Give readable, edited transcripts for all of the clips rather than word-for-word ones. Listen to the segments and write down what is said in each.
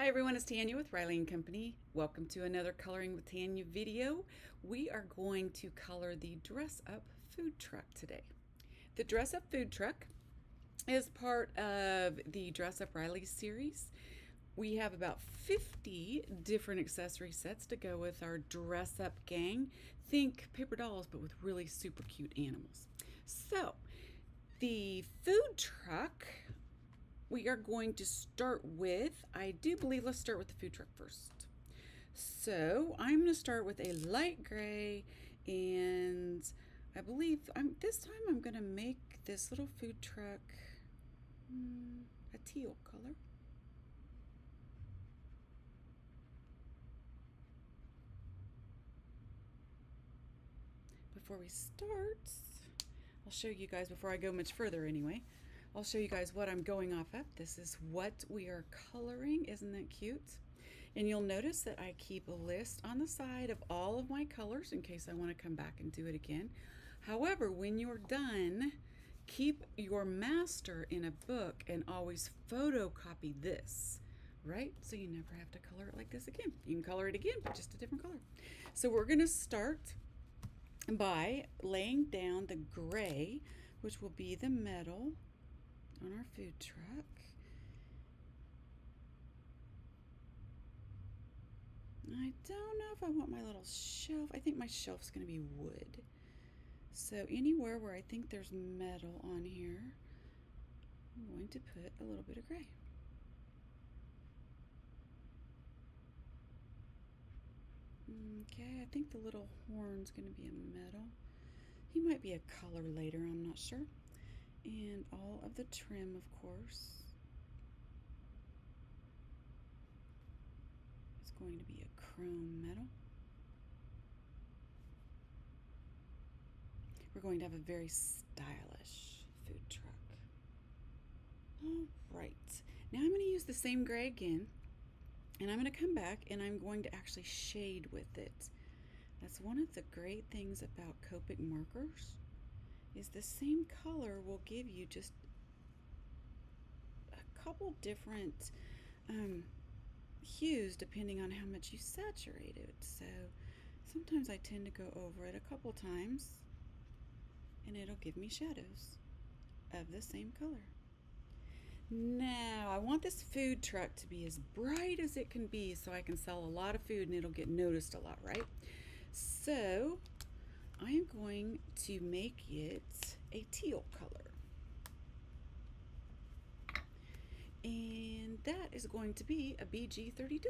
Hi everyone, it's Tanya with Riley & Company. Welcome to another Coloring with Tanya video. We are going to color the Dress Up food truck today. The Dress Up food truck is part of the Dress Up Riley series. We have about 50 different accessory sets to go with our Dress Up gang. Think paper dolls, but with really super cute animals. So, the food truck, we are going to start with, I do believe, let's start with the food truck first. So I'm going to start with a light gray, and I believe this time I'm going to make this little food truck a teal color. Before we start, I'll show you guys, before I go much further anyway, I'll show you guys what I'm going off of. This is what we are coloring. Isn't that cute? And you'll notice that I keep a list on the side of all of my colors in case I want to come back and do it again. However, when you're done, keep your master in a book and always photocopy this, right? So you never have to color it like this again. You can color it again, but just a different color. So we're going to start by laying down the gray, which will be the metal on our food truck. I don't know if I want my little shelf. I think my shelf's going to be wood. So anywhere where I think there's metal on here, I'm going to put a little bit of gray. Okay, I think the little horn's going to be a metal. He might be a color later, I'm not sure. And all of the trim, of course, is going to be a chrome metal. We're going to have a very stylish food truck. All right, now I'm going to use the same gray again, and I'm going to come back and I'm going to actually shade with it. That's one of the great things about Copic markers, is the same color will give you just a couple different hues depending on how much you saturate it. So sometimes I tend to go over it a couple times and it'll give me shadows of the same color. Now I want this food truck to be as bright as it can be so I can sell a lot of food and it'll get noticed a lot, right? So I am going to make it a teal color. And that is going to be a BG32.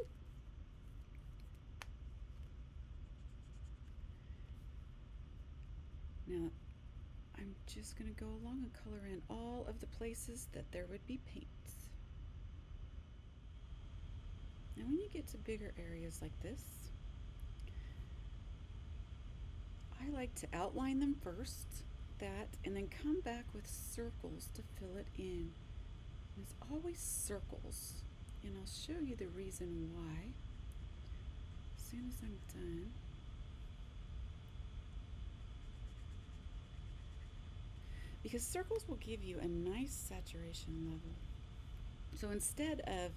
Now, I'm just going to go along and color in all of the places that there would be paint. Now, when you get to bigger areas like this, I like to outline them first, and then come back with circles to fill it in. And it's always circles, and I'll show you the reason why as soon as I'm done. Because circles will give you a nice saturation level. So instead of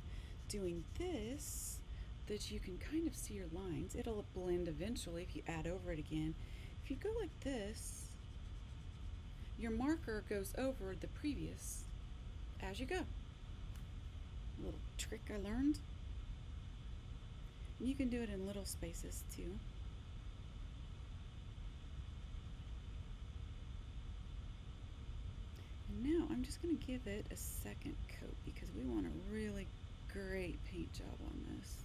doing this, that you can kind of see your lines, it'll blend eventually if you add over it again. If you go like this, your marker goes over the previous as you go. A little trick I learned. And you can do it in little spaces too. And now I'm just going to give it a second coat because we want a really great paint job on this.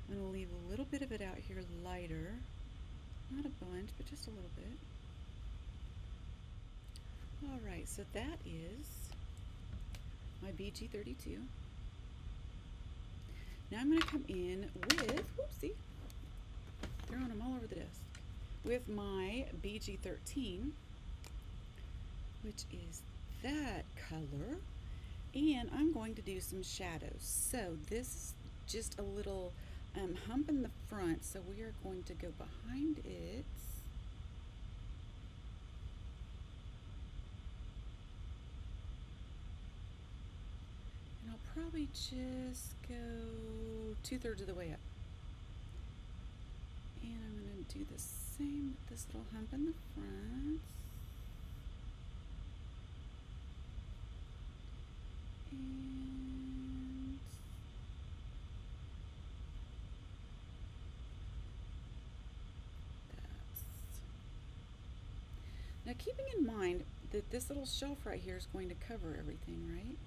I'm going to leave a little bit of it out here lighter. Not a bunch, but just a little bit. Alright, so that is my BG32. Now I'm going to come in with, whoopsie, throwing them all over the desk, with my BG13, which is that color, and I'm going to do some shadows. So this is just a little hump in the front, so we are going to go behind it. And I'll probably just go 2/3 of the way up. And I'm going to do the same with this little hump in the front. And that's. Now keeping in mind that this little shelf right here is going to cover everything, right?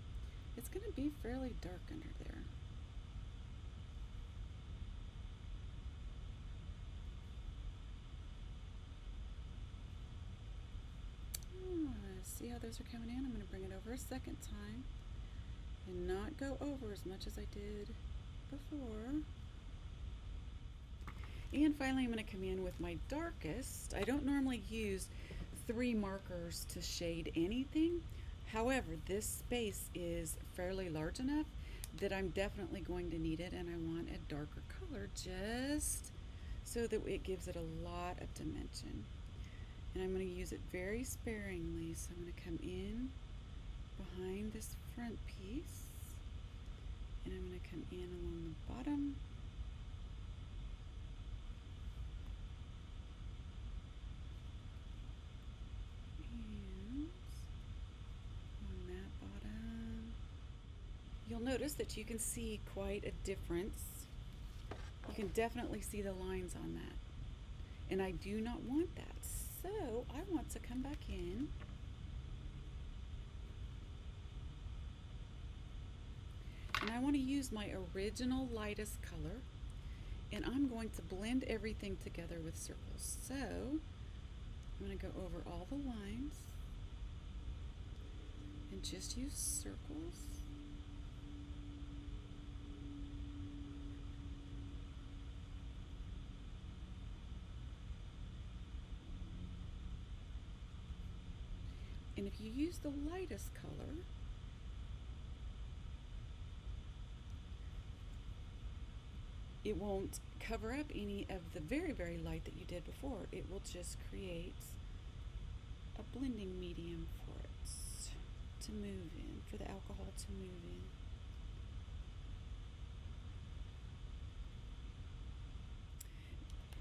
It's going to be fairly dark under there. See how those are coming in? I'm going to bring it over a second time and not go over as much as I did before. And finally I'm going to come in with my darkest. I don't normally use 3 markers to shade anything. However, this space is fairly large enough that I'm definitely going to need it, and I want a darker color just so that it gives it a lot of dimension. And I'm going to use it very sparingly, so I'm going to come in behind this front piece, and I'm going to come in along the bottom, and on that bottom. You'll notice that you can see quite a difference. You can definitely see the lines on that, and I do not want that. So I want to come back in and I want to use my original lightest color, and I'm going to blend everything together with circles. So I'm going to go over all the lines and just use circles. And if you use the lightest color, it won't cover up any of the very, very light that you did before. It will just create a blending medium for it to move in, for the alcohol to move in.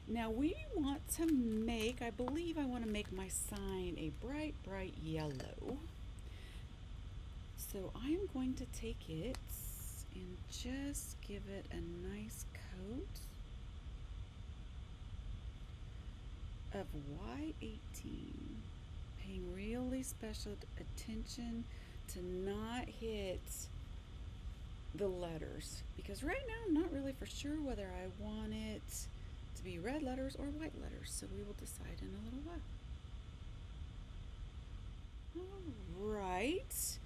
Now we want to make, I believe I want to make my sign a bright, bright yellow. So I'm going to take it and just give it a nice coat of Y18, paying really special attention to not hit the letters, because right now I'm not really for sure whether I want it to be red letters or white letters, so we will decide in a little while. Alright,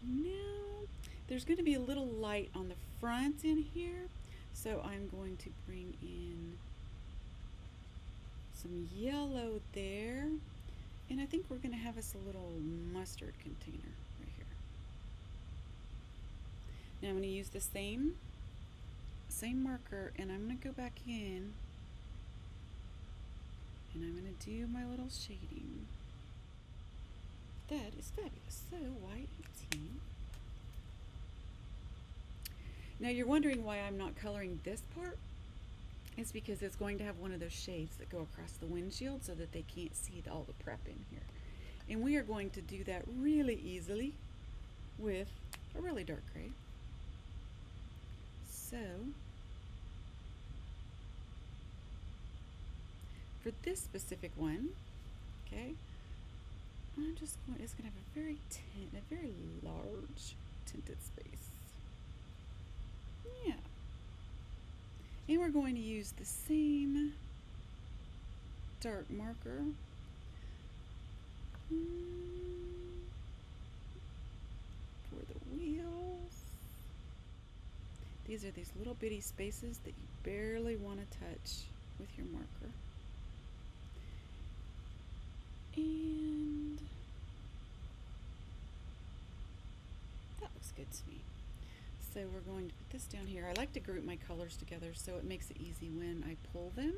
now there's going to be a little light on the front in here, so I'm going to bring in some yellow there, and I think we're going to have us a little mustard container right here. Now I'm going to use the same marker, and I'm going to go back in and I'm going to do my little shading. That is fabulous. So Y18. Now you're wondering why I'm not coloring this part. It's because it's going to have one of those shades that go across the windshield so that they can't see all the prep in here. And we are going to do that really easily with a really dark gray. So for this specific one, okay, I'm just going, it's going to have a very large tinted space. Yeah. And we're going to use the same dark marker for the wheels. These are these little bitty spaces that you barely want to touch with your marker. And that looks good to me. So we're going to put this down here. I like to group my colors together so it makes it easy when I pull them.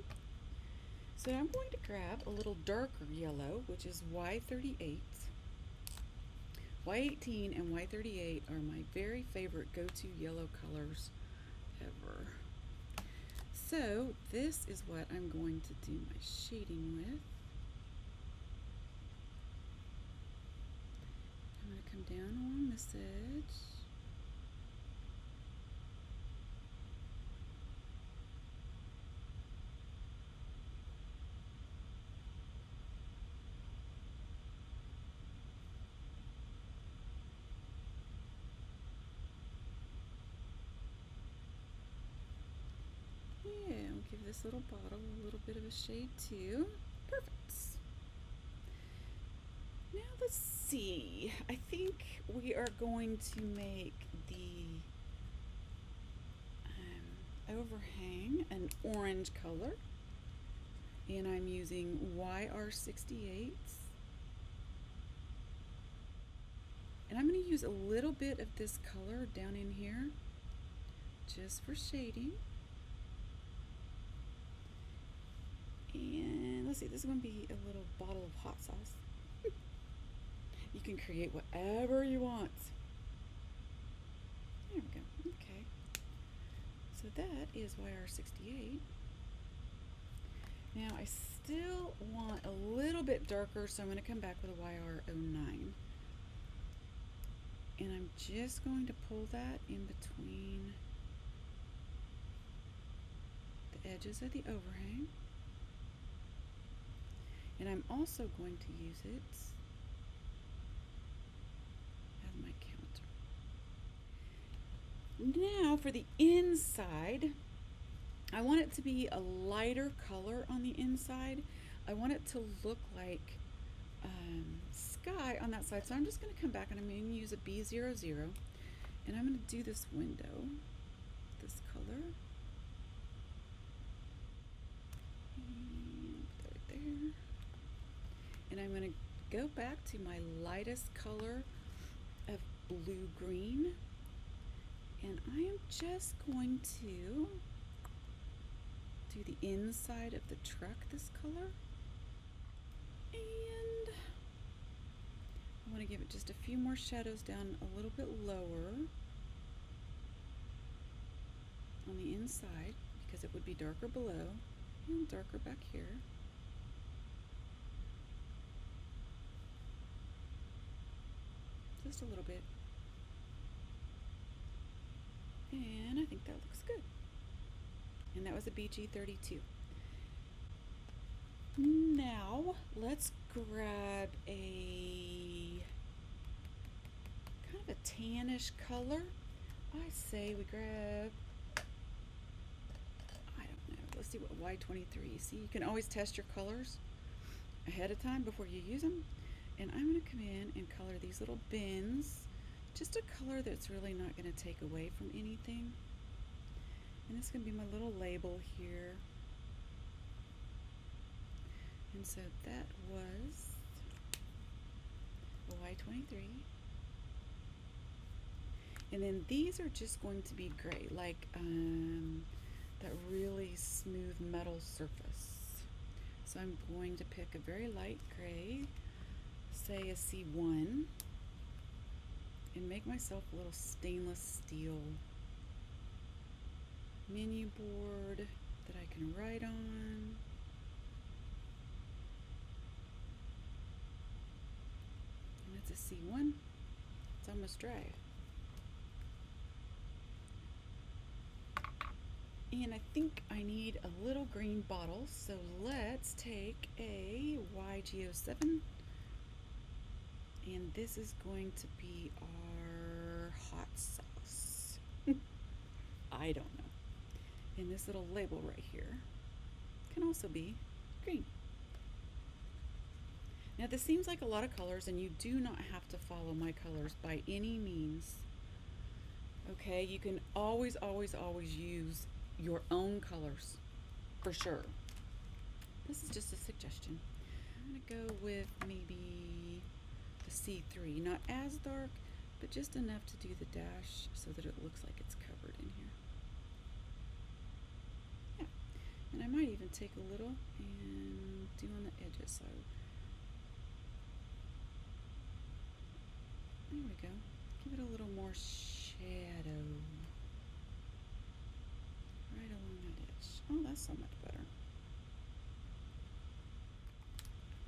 So I'm going to grab a little darker yellow, which is Y38. Y18 and Y38 are my very favorite go-to yellow colors ever. So this is what I'm going to do my shading with. I'm going to come down along this edge. Yeah, we'll give this little bottle a little bit of a shade too. Perfect. Now let's see. I think we are going to make the overhang an orange color. And I'm using YR68. And I'm going to use a little bit of this color down in here just for shading. And let's see, this is going to be a little bottle of hot sauce. You can create whatever you want. There we go. Okay. So that is YR68. Now I still want a little bit darker, so I'm going to come back with a YR09. And I'm just going to pull that in between the edges of the overhang. And I'm also going to use it as my counter. Now for the inside, I want it to be a lighter color on the inside. I want it to look like sky on that side. So I'm just going to come back and I'm going to use a B00 and I'm going to do this window, this color. And put that right there. And I'm going to go back to my lightest color of blue-green. And I am just going to do the inside of the truck this color. And I want to give it just a few more shadows down a little bit lower on the inside because it would be darker below and darker back here. Just a little bit. And I think that looks good. And that was a BG32. Now let's grab a kind of a tannish color. I say we grab, I don't know, let's see what Y23. See, you can always test your colors ahead of time before you use them. And I'm going to come in and color these little bins, just a color that's really not going to take away from anything. And this is going to be my little label here. And so that was Y23. And then these are just going to be gray, like that really smooth metal surface. So I'm going to pick a very light gray, say a C1, and make myself a little stainless steel menu board that I can write on. And that's a C1. It's almost dry. And I think I need a little green bottle, so let's take a YG07. And this is going to be our hot sauce. I don't know. And this little label right here can also be green. Now this seems like a lot of colors, and you do not have to follow my colors by any means. Okay, you can always, always, always use your own colors for sure. This is just a suggestion. I'm gonna go with maybe the C3, not as dark, but just enough to do the dash so that it looks like it's covered in here. Yeah, and I might even take a little and do on the edges. So go. Give it a little more shadow. Right along that edge. Oh, that's so much better.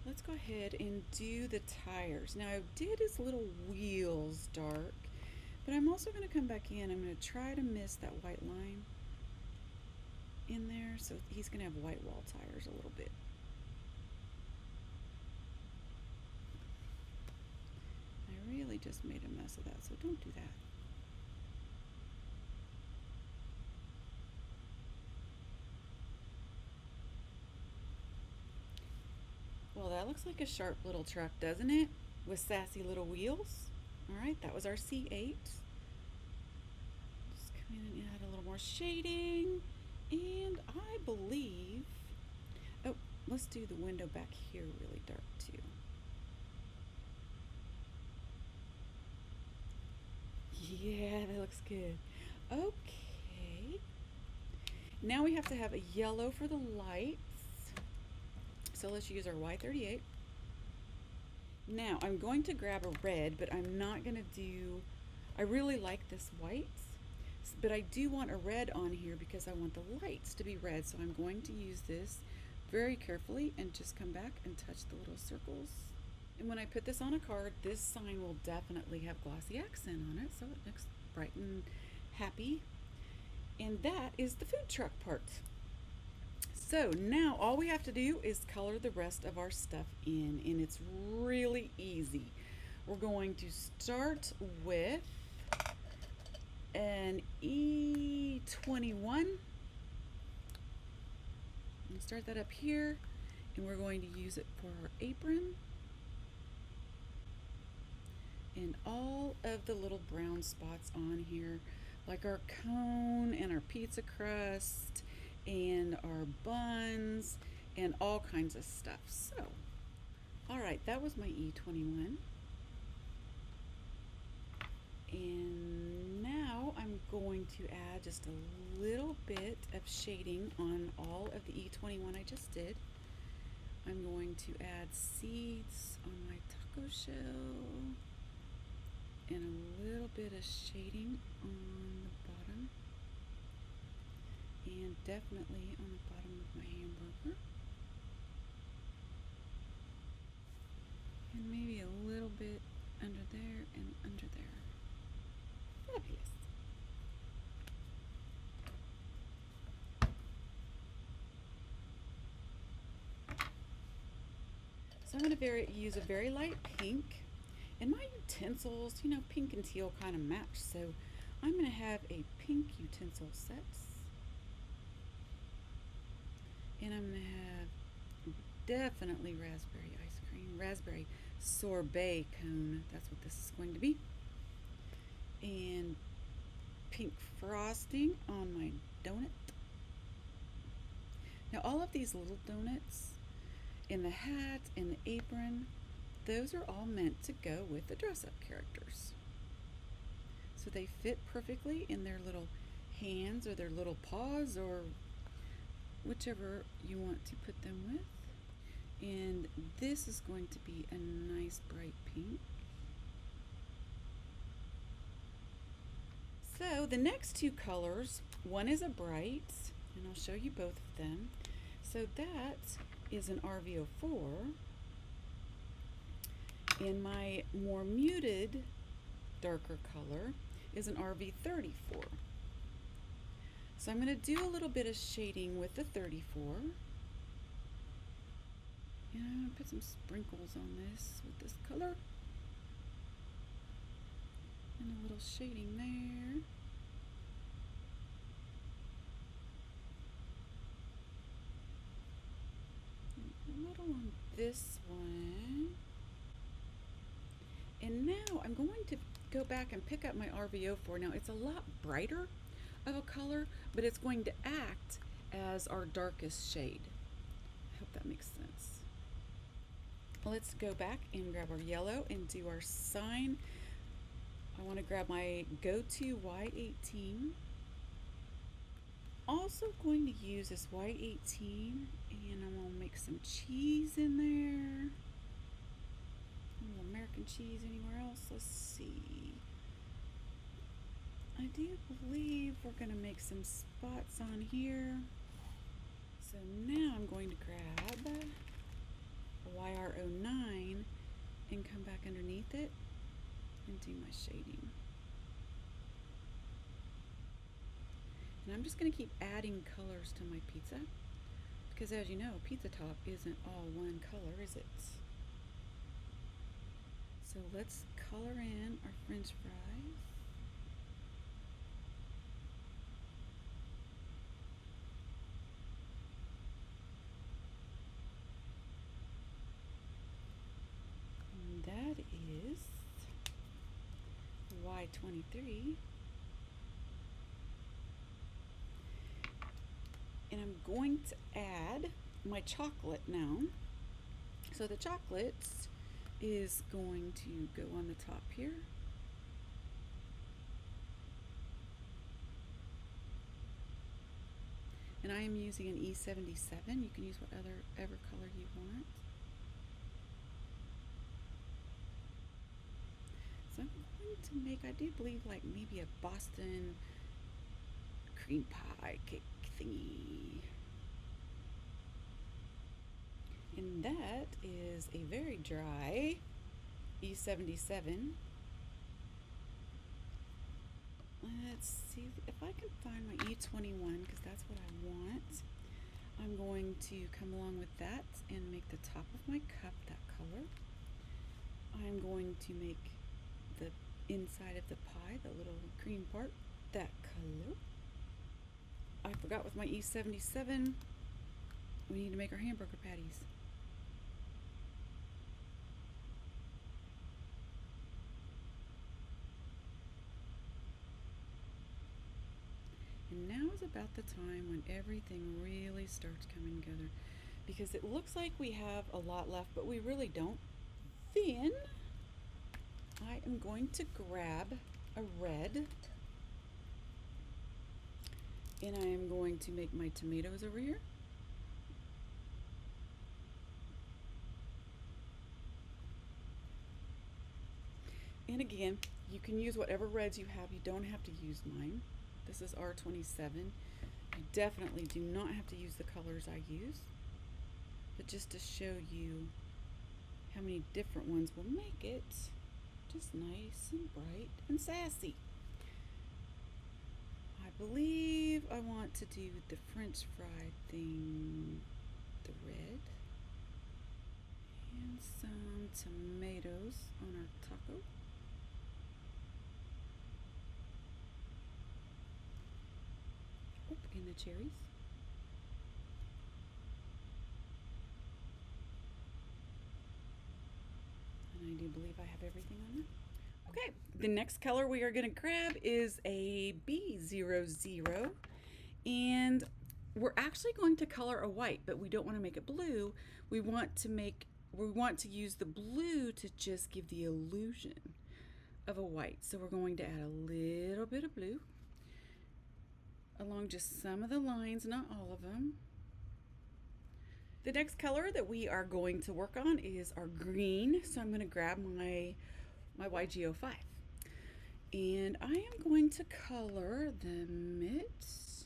Let's go ahead and do the tires. Now I did his little wheels dark, but I'm also going to come back in. I'm going to try to miss that white line in there, so he's going to have white wall tires a little bit. I really just made a mess of that, so don't do that. Well, that looks like a sharp little truck, doesn't it? With sassy little wheels. All right, that was our C8. Just come in and add a little more shading. And I believe, oh, let's do the window back here really dark too. Yeah, that looks good. Okay. Now we have to have a yellow for the lights. So let's use our Y38. Now I'm going to grab a red, but I'm not going to do, I really like this white, but I do want a red on here because I want the lights to be red. So I'm going to use this very carefully and just come back and touch the little circles. And when I put this on a card, this sign will definitely have glossy accent on it, so it looks bright and happy. And that is the food truck part. So now all we have to do is color the rest of our stuff in, and it's really easy. We're going to start with an E21. And start that up here, and we're going to use it for our apron. And all of the little brown spots on here, like our cone and our pizza crust and our buns and all kinds of stuff. So, all right, that was my E21. And now I'm going to add just a little bit of shading on all of the E21 I just did. I'm going to add seeds on my taco shell and a little bit of shading on the bottom, and definitely on the bottom of my hamburger, and maybe a little bit under there and under there. Fabulous. So I'm going to use a very light pink. And my utensils, you know, pink and teal kind of match, so I'm going to have a pink utensil set. And I'm going to have definitely raspberry ice cream, raspberry sorbet cone. That's what this is going to be. And pink frosting on my donut. Now all of these little donuts in the hat and the apron, those are all meant to go with the dress-up characters. So they fit perfectly in their little hands or their little paws or whichever you want to put them with. And this is going to be a nice bright pink. So the next two colors, one is a bright, and I'll show you both of them. So that is an RV04. And my more muted, darker color is an RV34. So I'm going to do a little bit of shading with the 34. And I'm going to put some sprinkles on this with this color. And a little shading there. And a little on this one. And now I'm going to go back and pick up my RV04. Now it's a lot brighter of a color, but it's going to act as our darkest shade. I hope that makes sense. Let's go back and grab our yellow and do our sign. I want to grab my go-to Y18. Also going to use this Y18, and I'm going to make some cheese in there. little American cheese anywhere else? Let's see. I do believe we're going to make some spots on here. So now I'm going to grab a YR09 and come back underneath it and do my shading. And I'm just going to keep adding colors to my pizza because, as you know, pizza top isn't all one color, is it? So let's color in our French fries. And that is Y23. And I'm going to add my chocolate now. So the chocolate is going to go on the top here. And I am using an E77. You can use whatever color you want. So I'm going to make, I do believe, like maybe a Boston cream pie cake thingy. And that is a very dry E77. Let's see if I can find my E21 because that's what I want. I'm going to come along with that and make the top of my cup that color. I'm going to make the inside of the pie, the little cream part, that color. I forgot with my E77, we need to make our hamburger patties. And now is about the time when everything really starts coming together because it looks like we have a lot left, but we really don't. Then I am going to grab a red and I am going to make my tomatoes over here. And again, you can use whatever reds you have. You don't have to use mine. This is R27. You definitely do not have to use the colors I use. But just to show you how many different ones will make it just nice and bright and sassy. I believe I want to do the French fry thing, the red. And some tomatoes on our taco. And the cherries. And I do believe I have everything on there. Okay, the next color we are going to grab is a B00. And we're actually going to color a white, but we don't want to make it blue. We want to use the blue to just give the illusion of a white. So we're going to add a little bit of blue along just some of the lines, not all of them. The next color that we are going to work on is our green. So I'm going to grab my YG05. And I am going to color the mitts.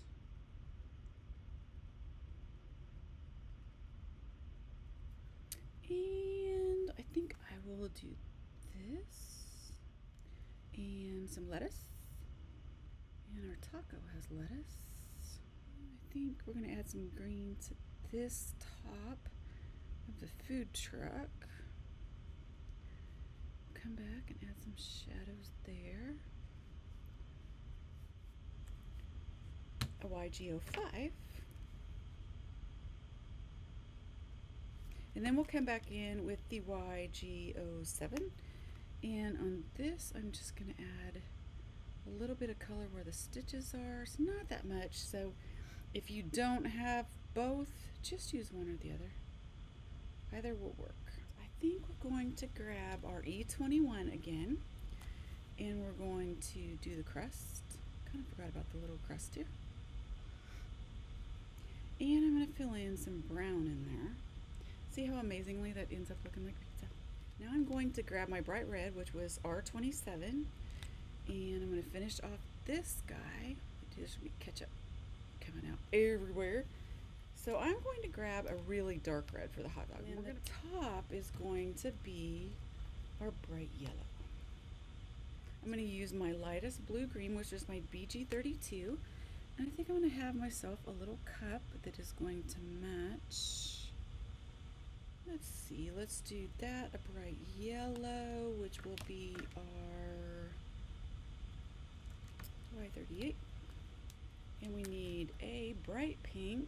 And I think I will do this and some lettuce. And our taco has lettuce. I think we're going to add some green to this top of the food truck. Come back and add some shadows there. A YG05. And then we'll come back in with the YG07. And on this, I'm just going to add a little bit of color where the stitches are. It's not that much, so if you don't have both, just use one or the other. Either will work. I think we're going to grab our E21 again, and we're going to do the crust. Kind of forgot about the little crust too. And I'm going to fill in some brown in there. See how amazingly that ends up looking like pizza. Now I'm going to grab my bright red, which was R27, and I'm going to finish off this guy. There should be ketchup coming out everywhere. So I'm going to grab a really dark red for the hot dog. And the top is going to be our bright yellow. I'm going to use my lightest blue-green, which is my BG32. And I think I'm going to have myself a little cup that is going to match. Let's see, let's do that, a bright yellow, which will be our Y38. And we need a bright pink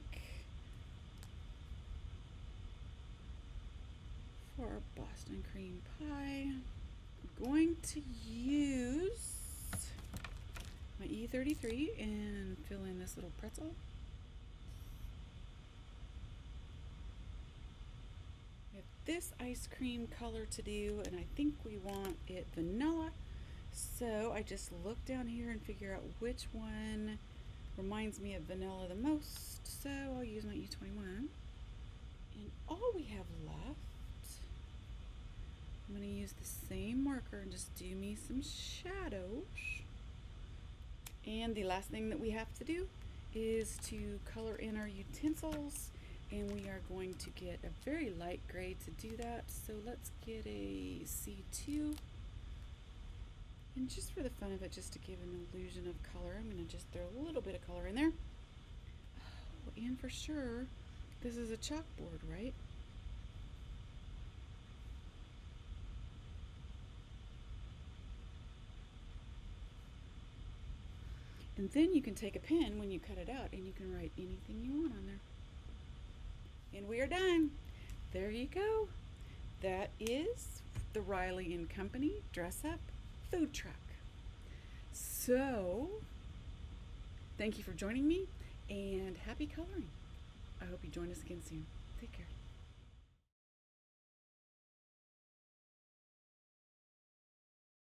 for our Boston cream pie. I'm going to use my E33 and fill in this little pretzel. We have this ice cream color to do, and I think we want it vanilla. So I just look down here and figure out which one reminds me of vanilla the most. So I'll use my E21. And all we have left, I'm going to use the same marker and just do me some shadows. And the last thing that we have to do is to color in our utensils, and we are going to get a very light gray to do that. So let's get a C2. And just for the fun of it, just to give an illusion of color, I'm going to just throw a little bit of color in there. Oh, and for sure, this is a chalkboard, right? And then you can take a pen when you cut it out and you can write anything you want on there. And we are done. There you go. That is the Riley and Company Dress Up Food Truck. So, thank you for joining me and happy coloring. I hope you join us again soon. Take care.